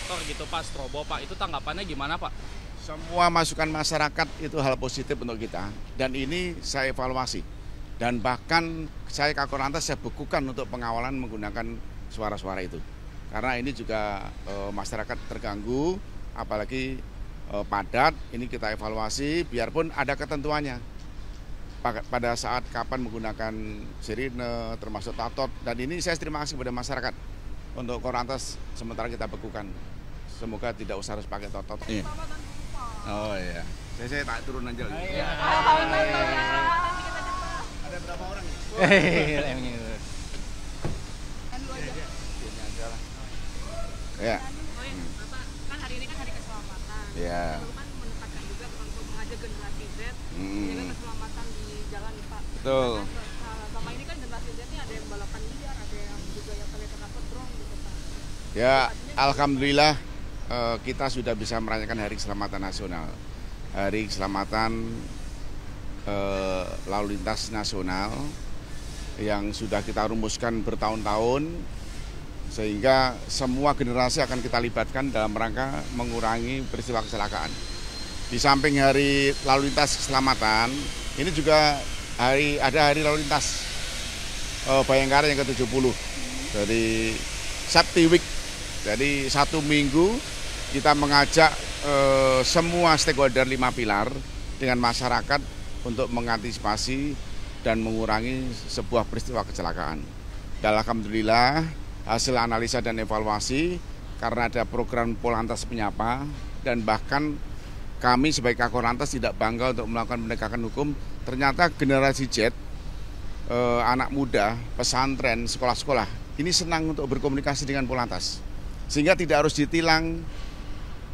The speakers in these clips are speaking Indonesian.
kotator gitu Pak, strobo Pak, itu tanggapannya gimana Pak? Semua masukan masyarakat itu hal positif untuk kita, dan ini saya evaluasi. Dan bahkan saya Kakor Lantas saya bekukan untuk pengawalan menggunakan suara-suara itu. Karena ini juga masyarakat terganggu, apalagi padat, ini kita evaluasi biarpun ada ketentuannya. Pada saat kapan menggunakan sirine, termasuk tatot, dan ini saya terima kasih kepada masyarakat untuk Korlantas sementara kita bekukan. Semoga tidak usah harus pakai totot. Iya. Oh iya, saya tak turun aja lagi. Iya. Ada berapa orang nih? Ya. Bapak, kan hari ini kan hari keselamatan. Ya. Lalu kan menempatkan juga untuk mengajak generasi Z menjaga keselamatan di jalan nih Pak. Betul. Sama ini kan generasi Z ini ada yang balapan liar, ada yang juga yang terlihat drone gitu Pak. Ya, alhamdulillah kita sudah bisa merayakan Hari Keselamatan Nasional. Hari Keselamatan Lalu Lintas Nasional yang sudah kita rumuskan bertahun-tahun, sehingga semua generasi akan kita libatkan dalam rangka mengurangi peristiwa kecelakaan. Di samping Hari Lalu Lintas Keselamatan, ini juga ada Hari Lalu Lintas Bayangkara yang ke-70 dari Safety Week. Jadi 1 minggu kita mengajak semua stakeholder 5 pilar dengan masyarakat untuk mengantisipasi dan mengurangi sebuah peristiwa kecelakaan. Dan alhamdulillah hasil analisa dan evaluasi karena ada program Polantas Menyapa, dan bahkan kami sebagai Kakor Lantas tidak bangga untuk melakukan penegakan hukum. Ternyata generasi Z, anak muda, pesantren, sekolah-sekolah ini senang untuk berkomunikasi dengan Polantas, sehingga tidak harus ditilang.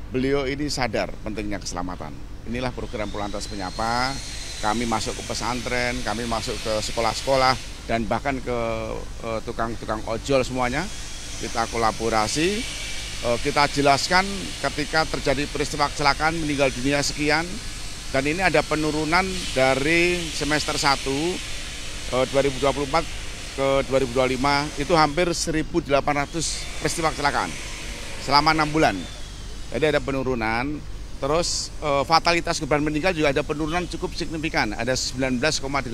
Beliau ini sadar pentingnya keselamatan. Inilah program Polantas Menyapa. Kami masuk ke pesantren, kami masuk ke sekolah-sekolah, dan bahkan ke tukang-tukang ojol semuanya. Kita kolaborasi, kita jelaskan ketika terjadi peristiwa kecelakaan meninggal dunia sekian, dan ini ada penurunan dari semester 1 2024 ke 2025 itu hampir 1.800 peristiwa kecelakaan selama 6 bulan. Jadi ada penurunan. Terus fatalitas korban meninggal juga ada penurunan cukup signifikan, ada 19,8%.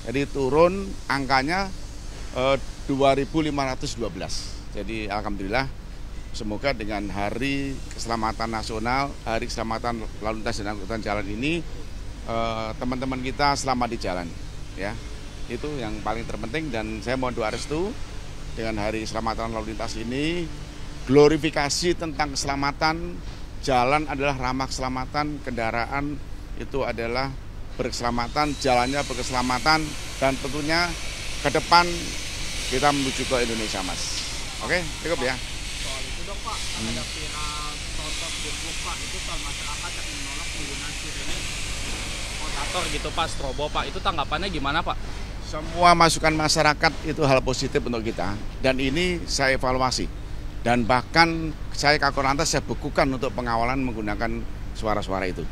Jadi turun angkanya 2.512. Jadi alhamdulillah, semoga dengan Hari Keselamatan Nasional, Hari Keselamatan Lalu Lintas dan Angkutan Jalan ini, teman-teman kita selamat di jalan, ya. Itu yang paling terpenting, dan saya mohon doa restu dengan Hari Keselamatan Lalu Lintas ini, glorifikasi tentang keselamatan. Jalan adalah ramah keselamatan, kendaraan itu adalah berkeselamatan, jalannya berkeselamatan, dan tentunya ke depan kita menuju ke Indonesia, Mas. Oke, cukup ya. Soal itu dong Pak, ada viral totot Facebook Pak, itu soal masyarakat yang menolak penggunaan sirine kotator gitu Pak, strobo Pak, itu tanggapannya gimana Pak? Semua masukan masyarakat itu hal positif untuk kita, dan ini saya evaluasi. Dan bahkan saya Kakor Lantas saya bekukan untuk pengawalan menggunakan suara-suara itu.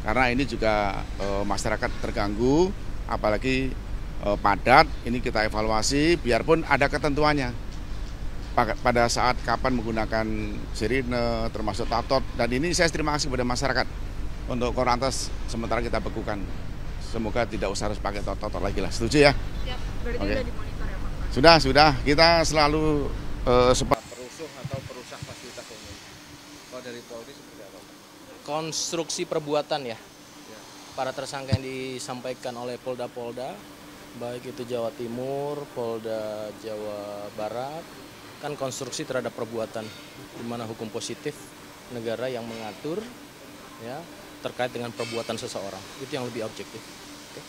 Karena ini juga masyarakat terganggu, apalagi padat, ini kita evaluasi biarpun ada ketentuannya. Pada saat kapan menggunakan sirine, termasuk tatot, dan ini saya terima kasih kepada masyarakat untuk Kakor Lantas sementara kita bekukan. Semoga tidak usah harus pakai totot lagi lah. Setuju ya? Siap, berarti Oke. udah dimonitor ya Pak? Sudah. Kita selalu seperti Atau perusak fasilitas umum. Kalau dari Polri seperti apa? Konstruksi perbuatan ya. Para tersangka yang disampaikan oleh Polda-Polda, baik itu Jawa Timur, Polda Jawa Barat, kan konstruksi terhadap perbuatan, di mana hukum positif negara yang mengatur ya terkait dengan perbuatan seseorang. Itu yang lebih objektif. Oke.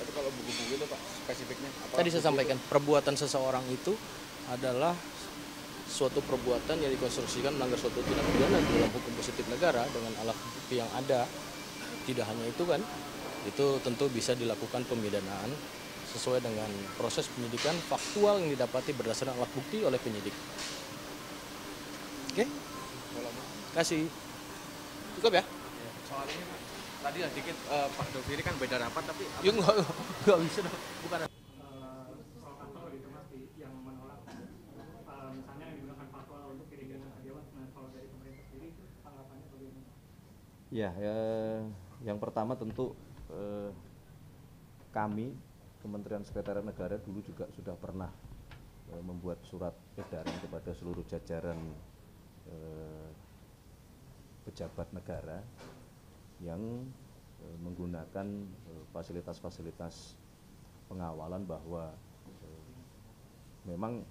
Tapi kalau buku-buku itu Pak, spesifiknya apa? Tadi saya sampaikan, perbuatan seseorang itu adalah suatu perbuatan yang dikonstruksikan melanggar suatu tindak pidana dalam hukum positif negara dengan alat bukti yang ada. Tidak hanya itu kan, itu tentu bisa dilakukan pemidanaan sesuai dengan proses penyidikan faktual yang didapati berdasarkan alat bukti oleh penyidik. Oke? Kasih. Cukup ya? Soal ini Pak, tadi sedikit Pak Doviri kan beda rapat, tapi Yuk nggak bisa dong. Bukan. Soal kantor gitu Mas yang menolak misalnya yang digunakan fatwa untuk kiriman dewan. Nah, kalau Ya, yang pertama tentu kami Kementerian Sekretariat Negara dulu juga sudah pernah membuat surat edaran kepada seluruh jajaran pejabat negara yang menggunakan fasilitas-fasilitas pengawalan bahwa memang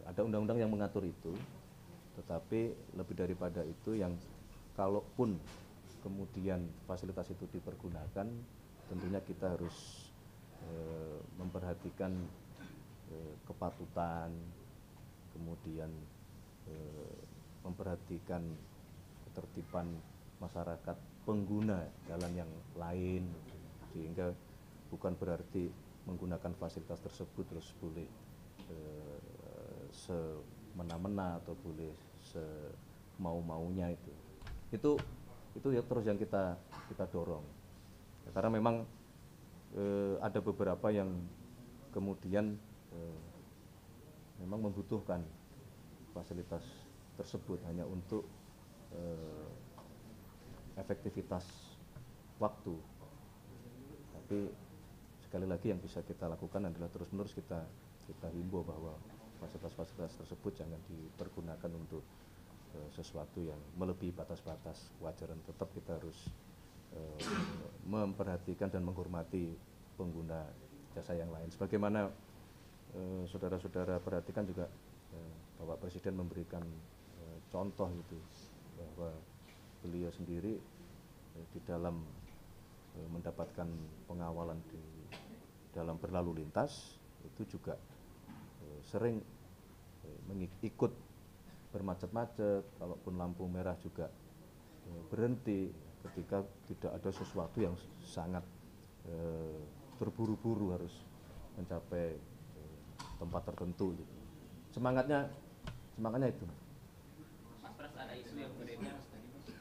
ada undang-undang yang mengatur itu, tetapi lebih daripada itu yang kalaupun kemudian fasilitas itu dipergunakan, tentunya kita harus memperhatikan kepatutan, kemudian memperhatikan ketertiban masyarakat pengguna jalan yang lain, sehingga bukan berarti menggunakan fasilitas tersebut terus boleh semena-mena atau boleh semau-maunya itu ya terus yang kita dorong ya, karena memang ada beberapa yang kemudian memang membutuhkan fasilitas tersebut hanya untuk efektivitas waktu, tapi sekali lagi yang bisa kita lakukan adalah terus-menerus kita himbau bahwa fasilitas-fasilitas tersebut jangan dipergunakan untuk sesuatu yang melebihi batas-batas kewajaran. Tetap kita harus memperhatikan dan menghormati pengguna jasa yang lain. Sebagaimana saudara-saudara perhatikan juga Bapak Presiden memberikan contoh itu bahwa beliau sendiri di dalam mendapatkan pengawalan di dalam berlalu lintas itu juga sering ikut bermacet-macet, kalaupun lampu merah juga berhenti ketika tidak ada sesuatu yang sangat terburu-buru harus mencapai tempat tertentu gitu. Semangatnya itu. Mas Pras, ada isu yang beredar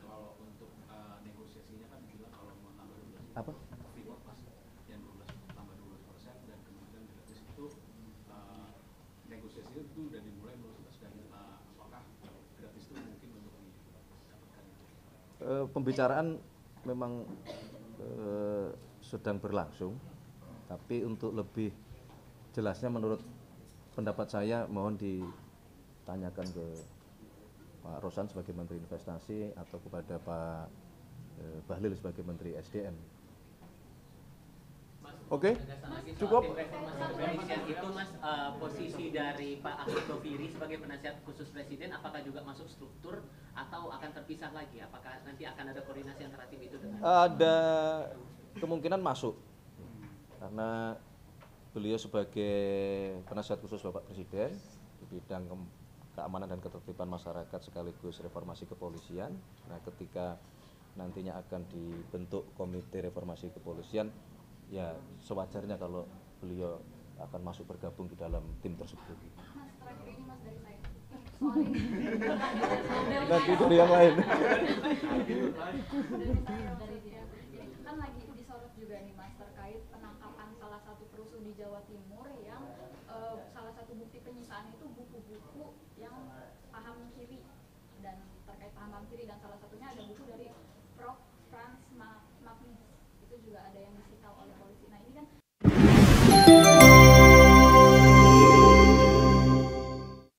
kalau untuk negosiasinya kan bilang kalau mau tambah 12 Apa? Freeport Mas yang 12 tambah 12% dan kemudian gratis itu negosiasi itu udah dimulai menurut Mas, dan apakah gratis itu mungkin untuk didapatkan itu? Pembicaraan memang sedang berlangsung, tapi untuk lebih jelasnya menurut pendapat saya mohon ditanyakan ke Pak Rosan sebagai Menteri Investasi atau kepada Pak Bahlil sebagai Menteri SDM. Oke, cukup. Reformasi kepolisian itu Mas, posisi dari Pak Ahmad Doviri sebagai penasihat khusus Presiden apakah juga masuk struktur atau akan terpisah lagi? Apakah nanti akan ada koordinasi antara tim itu dengan? Ada kemungkinan masuk karena beliau sebagai penasihat khusus Bapak Presiden di bidang keamanan dan ketertiban masyarakat sekaligus reformasi kepolisian. Nah, ketika nantinya akan dibentuk komite reformasi kepolisian, ya sewajarnya kalau beliau akan masuk bergabung di dalam tim tersebut. Mas, terakhir ini Mas dari saya. Soal ini. Nanti dari yang lain. Dari dia. Jadi kan lagi disorot juga nih Mas terkait penangkapan salah satu perusuh di Jawa Timur yang salah satu bukti penyisaan itu buku-buku yang paham kiri, dan terkait paham kiri dan salah satunya ada buku dari Prof. Franz Magnus, itu juga ada yang disita oleh polisi. Nah ini kan